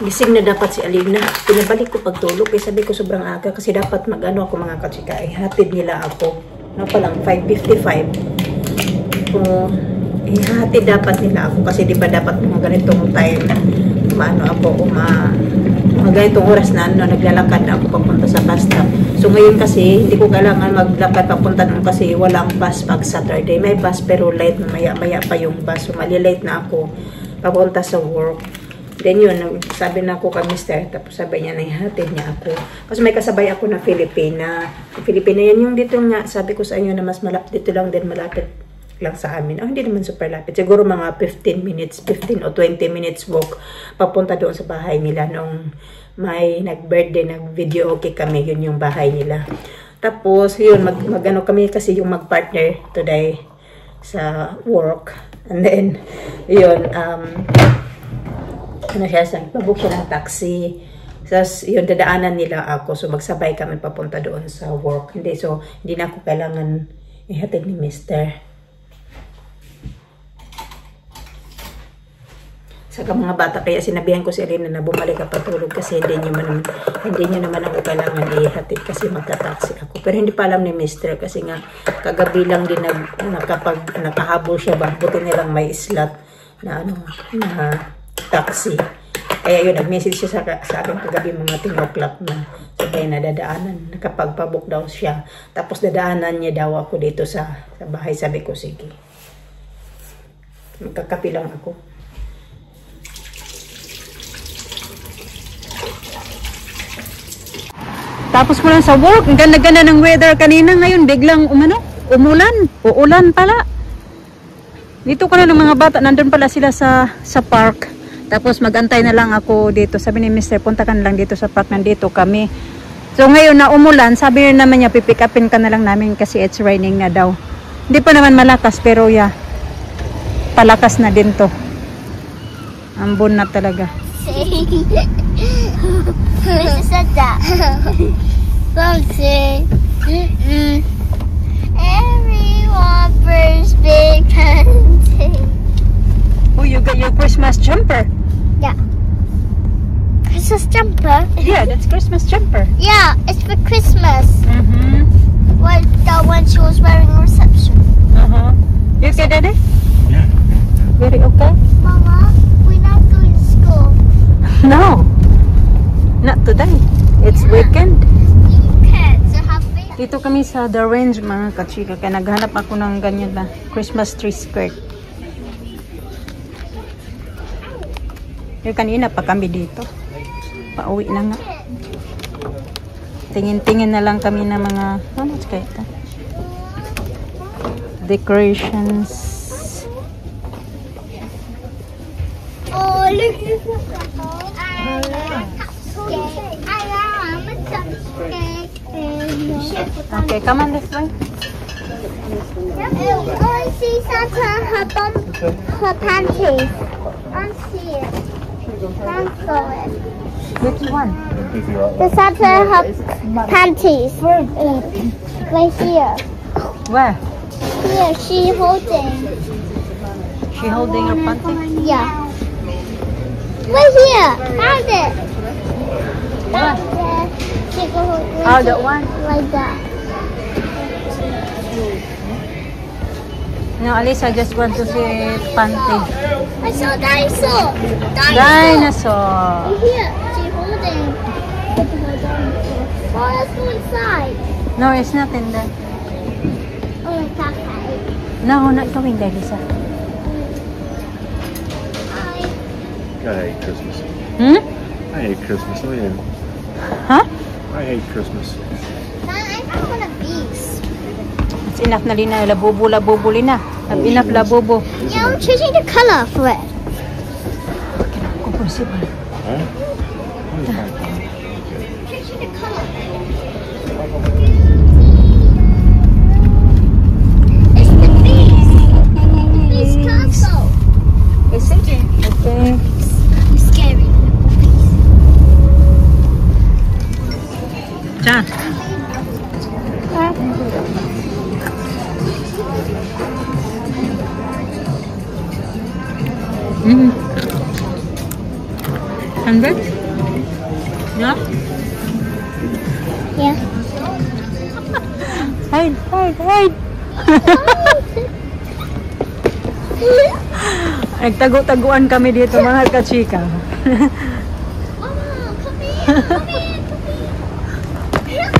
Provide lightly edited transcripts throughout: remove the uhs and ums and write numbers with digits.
gising na dapat si Alina. Pinabalik ko pagtulog. Kaya sabi ko sobrang aga. Kasi dapat mag-ano ako mga kachika. Ihatid nila ako. Ano pa lang, 5:55. Kung ihatid dapat nila ako. Kasi di ba dapat mga ganitong time. Maano ako, mga ganitong oras na naglalakad na ako papunta sa bus stop. So ngayon kasi, hindi ko kailangan maglakad papunta doon kasi walang bus pag Saturday. May bus pero late, maya pa yung bus. So malilate na ako papunta sa work. Then yun, sabi na ako kay Mr. Tapos sabi niya na ihatid niya ako. Kasi may kasabay ako na Filipina. Filipina yan yung dito nga, sabi ko sa inyo na mas malapit dito lang din, malapit lang sa amin. Oh, hindi naman super lapit. Siguro mga 15 minutes, 15 o 20 minutes walk papunta doon sa bahay nila nung may nag-birthday, nag-video okay kami. Yun yung bahay nila. Tapos, yun, mag-ano kami kasi yung mag-partner today sa work. And then, yun, ano siya, pabook siya ng taxi. So, yun, dadaanan nila ako. So, magsabay kami papunta doon sa work. Hindi, so, hindi na ako kailangan ihatid ni Mr. Saka mga bata, kaya sinabihan ko si Alina na bumalik ka patulog kasi hindi niyo naman ako kailangan ihatid kasi magta-taxi ako. Pero hindi pa alam ni Mr. kasi nga kagabi lang din nakahabol siya ba. Buti nilang may slot na taxi. Kaya yun, nag-message siya sa akin kagabi mga 10 o'clock na. So kaya nadadaanan, nakapagpabook daw siya. Tapos dadaanan niya daw ako dito sa bahay. Sabi ko, sige. Magkakapi lang ako. Tapos ko lang sa work, ang ganda-ganda ng weather kanina, ngayon biglang uulan pala. Dito ko na ng mga bata, nandun pala sila sa park. Tapos magantay na lang ako dito. Sabi ni Mr. punta ka na lang dito sa park, nandito kami. So ngayon na umulan, sabi rin naman niya pipick upin ka na lang namin kasi it's raining na daw. Hindi pa naman malakas pero yeah, palakas na din to. Ambon na talaga. Who said that? Something. Everyone first big hunting. Oh, you got your Christmas jumper. Yeah. Christmas jumper? Yeah, that's Christmas jumper. Yeah, it's for Christmas. Mm-hmm. The one she was wearing in reception. Uh-huh. You okay, Daddy? Yeah. Very okay? Mama, we're not going to school. No. Not today. It's weekend. Okay, so have we... Dito kami sa The Range mga kachika. Kaya naghanap ako ng ganyan na Christmas tree skirt. Yung kanina pa kami dito. Pauwi na nga. Tingin-tingin na lang kami ng mga how much kaya ito? Decorations. Oh, look at this. Okay, come on this way. I see Santa her panties. I see it. Cancel it. Which one? The Santa her panties. Right here. Where? Here, she holding. She holding her panty? Yeah. Right here. Found it. What? She go hold Oh, that one? like that. No, Alisa just want to see panty. I saw dinosaur. Dinosaur. Here, she holding. Look at her dinosaur. Oh, let's go inside. No, it's not in there. Oh, it's okay. No, not going there, Lisa. Hi. I hate Christmas. Hmm? I hate Christmas. Oh yeah. Huh? I hate Christmas. I have one of these. It's enough na Lina. Labubo, Lina. Enough labubo. Yeah, I'm changing the color for it. Possible. Huh? Changing the color. It's the bees. Bees castle. Is it? Okay. It's scary. John. Mm-hmm. 100? Hide, hide, hide. Nagtago-taguan kami dito mga kachika. Mama, come here, come here, come here.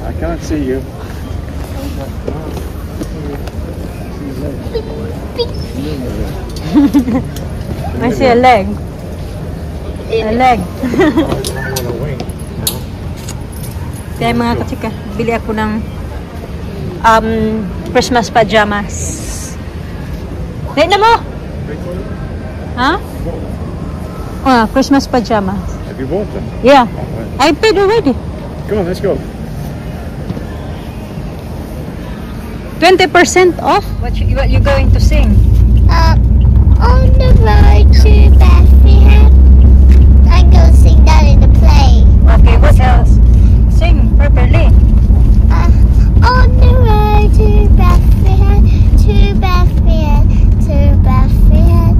I can't see you. I see a leg. A leg. Kaya mga kachika, bili ako ng Christmas pajamas. Wait na mo! Ha? Christmas pajamas. Have you bought them? Yeah. Oh, I paid already. Come on, let's go. 20% off? What you going to sing? On the road to Bethlehem. I'm gonna sing that in the play. Okay, what else? Sing properly. On the road to Bethlehem, to Bethlehem, to Bethlehem.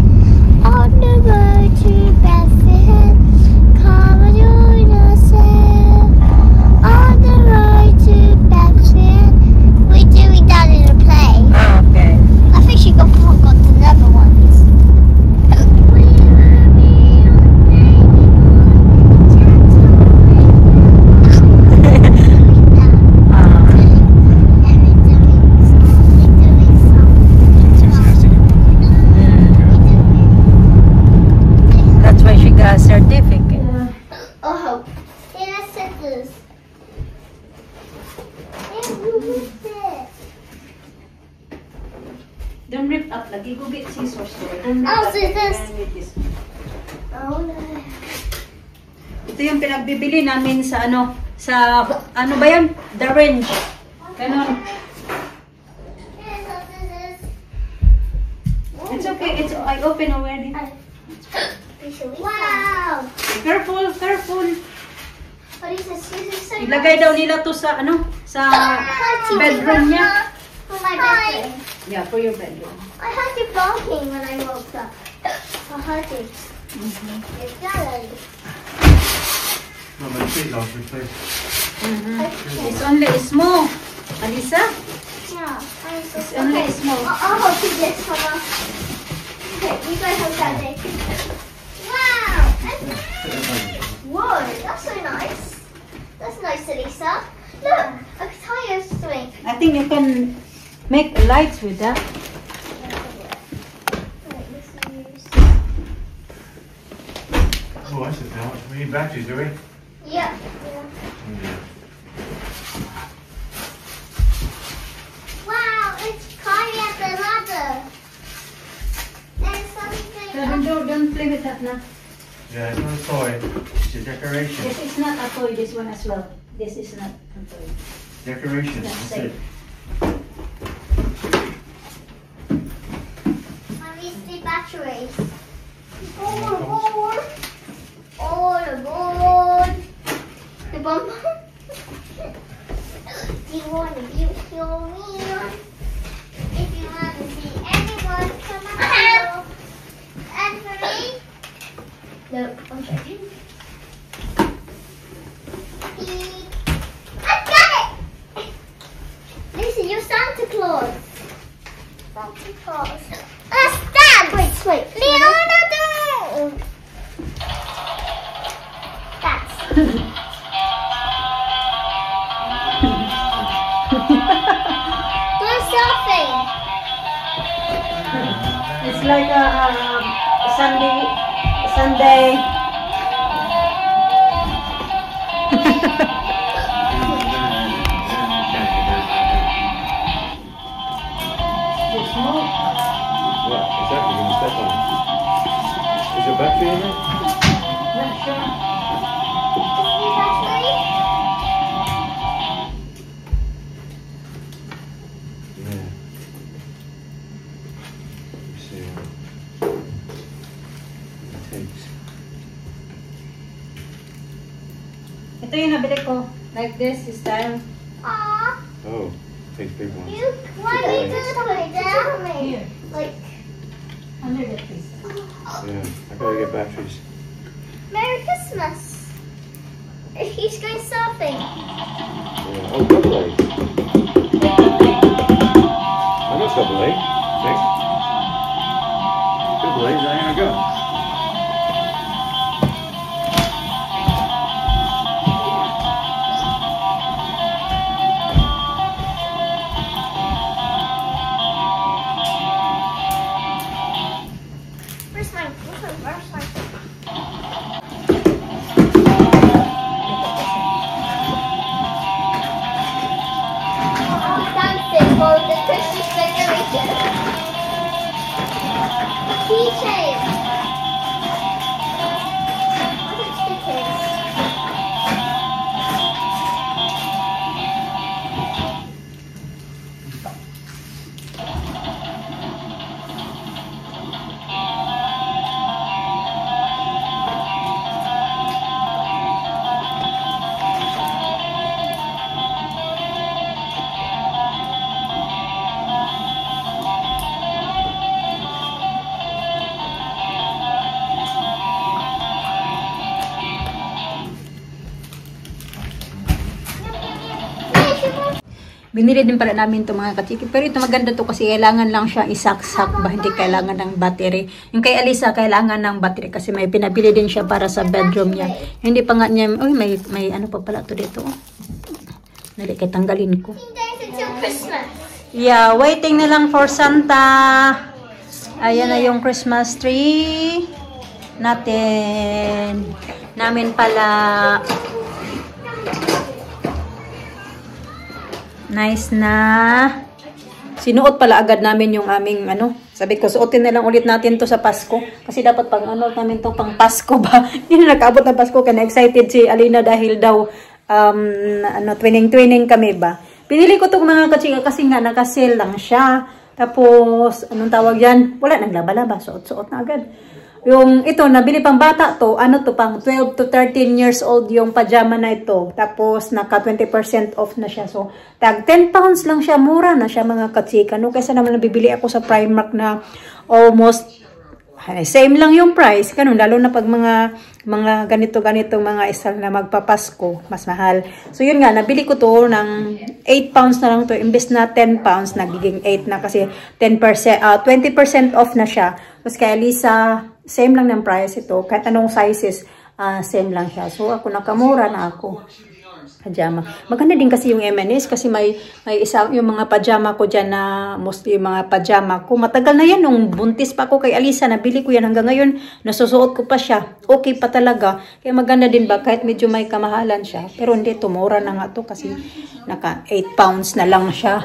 On the road to Bethlehem, come and join us there. On the road to Bethlehem, we're doing that in the play. Okay. I think she forgot the other ones. That's why she got a certificate. Oh, here are scissors. Don't rip up lagi. Go get scissors. Oh, scissors. Oh no. Ito yung pinagbibili namin sa ano ba yan? The Range. Ganon. Here's our scissors. It's okay. I open already. Wow. Careful, careful. What is this? Scissors so Ilagay daw nila to sa sa bedroom niya. For my bedroom. Yeah, for your bedroom. I heard you barking when I woke up. I heard it. It's yellow. Not my feet last week, please. It's only small. Alisa? Yeah. It's only small. I'll help you this, Mama. Okay, you go help Daddy. Wow! Whoa, that's so nice. That's nice, Elisa. Look, I can tie your string. I think you can make lights with that. Oh, I said how much. We need batteries, do we? Yeah. Yeah. Wow, it's climbing up the ladder. There's something. Don't play with that now. Yeah, it's not a toy. It's a decoration. This is not a toy, this one as well. This is not a toy. Decoration. That's That's it. I need the batteries. Overboard. All aboard. The bomb. Do you want to be your meal? If you want to see anyone, come on. Anthony? No, I'm joking. I got it! Listen, you're Santa Claus. Santa Claus. Stan! Wait. Leonardo! That's. Do something. It's like a Sunday. It's small. What? Exactly, when you step on it. Is there battery in it? Not sure. Yeah. Let's see. It takes. Ito yung nabili ko. Like this style. Aww. Oh, takes big ones. Why do you just put it down? Here. Like, Under the piece. Yeah, I gotta get batteries. Merry Christmas. Christmas. He's going surfing. Yeah. Oh, double A. Oh, that's double A. See? Double A, there you go. Where's mine? Where's mine? Dancing for the Christmas decoration. Keychain. What are stickers? Binili din pala namin ito mga kachiki. Pero ito maganda to kasi kailangan lang siya isaksak ba, hindi kailangan ng battery. Yung kay Alisa, kailangan ng battery kasi may pinabili din siya para sa bedroom niya. Hindi pa nga niya, uy, may ano pa pala to dito. Dali, kaya tanggalin ko. Until Christmas. Yeah, waiting na lang for Santa. Ayan na yung Christmas tree natin. Namin pala. Nice na. Sinuot pala agad namin yung aming ano. Sabi ko, suotin na lang ulit natin to sa Pasko. Kasi dapat pang ano namin to pang Pasko ba. Hindi na nakaabot na Pasko. Kaya excited si Alina dahil daw twinning kami ba. Pinili ko to mga kachika kasi nga nakasale lang siya. Tapos, anong tawag yan? Wala, naglaba-laba. Suot-suot na agad. Yung ito, nabili pang bata to, ano to, pang 12 to 13 years old yung pajama na ito. Tapos, naka 20% off na siya. So, tag 10 pounds lang siya. Mura na siya mga katsika. No? Kaysa naman nabibili ako sa Primark na almost same lang yung price. Ganun, lalo na pag mga ganito mga isal na magpapasko, mas mahal. So, yun nga, nabili ko to ng 8 pounds na lang to. Imbes na 10 pounds, nagiging 8 na kasi 10%, 20% off na siya. Tapos kay Alisa, same lang ng price ito. Kahit anong sizes, same lang siya. So, ako nakamura na ako. Pajama. Maganda din kasi yung M&S kasi may isa yung mga pajama ko dyan na mostly yung mga pajama ko. Matagal na yan. Nung buntis pa ako kay Alisa, nabili ko yan hanggang ngayon. Nasusuot ko pa siya. Okay pa talaga. Kaya maganda din ba kahit medyo may kamahalan siya. Pero hindi, tumura na nga to kasi naka 8 pounds na lang siya.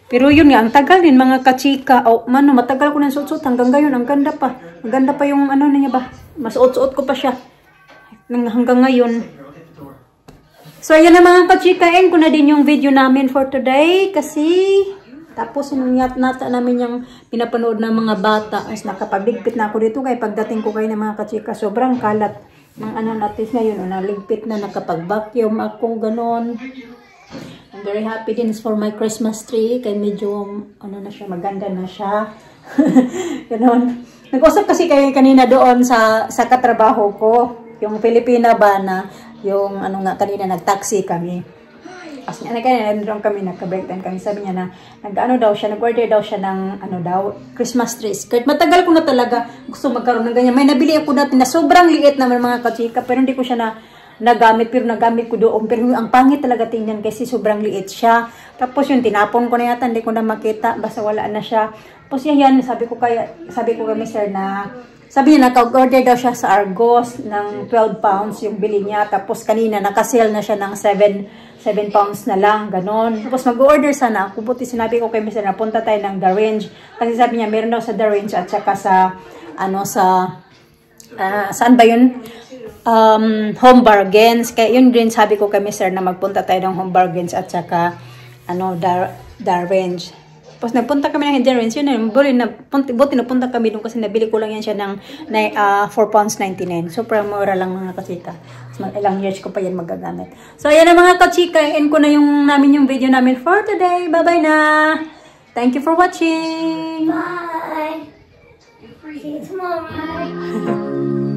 Pero yun nga, ang tagal din mga kachika. Oh, mano, matagal ko na suot-suot hanggang ngayon. Ang ganda pa. Ang ganda pa yung ano niya ba. Masuot-suot ko pa siya. Hanggang ngayon. So, ayan na mga kachika. End ko na din yung video namin for today. Kasi, tapos nata namin yung pinapanood ng mga bata. As nakapagligpit na ako dito. Kaya pagdating ko kayo ng mga kachika, sobrang kalat ng ano natin ngayon. Naligpit na, nakapag-vacuum ako, ganon. I'm very happy din for my Christmas tree. Kaya medyo, ano na siya, maganda na siya. Ganon. Nag-usap kasi kayo kanina doon sa katrabaho ko. Yung Filipina ba na, yung ano nga, kanina nag-taxi kami. As kanina nandun kami, nagka-break time kami. Sabi niya na, nag-ano daw siya, nag-order daw siya ng, ano daw, Christmas trees. Kahit matagal ko na talaga gusto magkaroon ng ganyan. May nabili ako natin na sobrang liit naman mga kachika, pero hindi ko siya nagamit, pero nagamit ko doon. Pero ang pangit talaga tingnan kasi sobrang liit siya. Tapos yung tinapon ko na yata, hindi ko na makita, basta wala na siya. Tapos yan, sabi ko kay Mr. na, sabi niya, naka-order daw siya sa Argos ng 12 pounds yung bili niya. Tapos kanina, nakasale na siya ng 7 pounds na lang, ganon. Tapos mag-order sana ako. Buti sinabi ko kay Mr. na punta tayo ng The Range. Kasi sabi niya, meron daw sa The Range at saka sa, saan ba yun? Home Bargains. Kaya yun din sabi ko kay Mr. na magpunta tayo ng Home Bargains at saka, The Range. Tapos nagpunta kami ng The Range, yun buti napunta kami doon kasi nabili ko lang yan siya ng 4.99 £4. Super mura lang mga kachika. Ilang years ko pa yan magagamit. So ayan na mga kachika, end ko na namin yung video namin for today. Bye-bye na! Thank you for watching! Bye! See you tomorrow!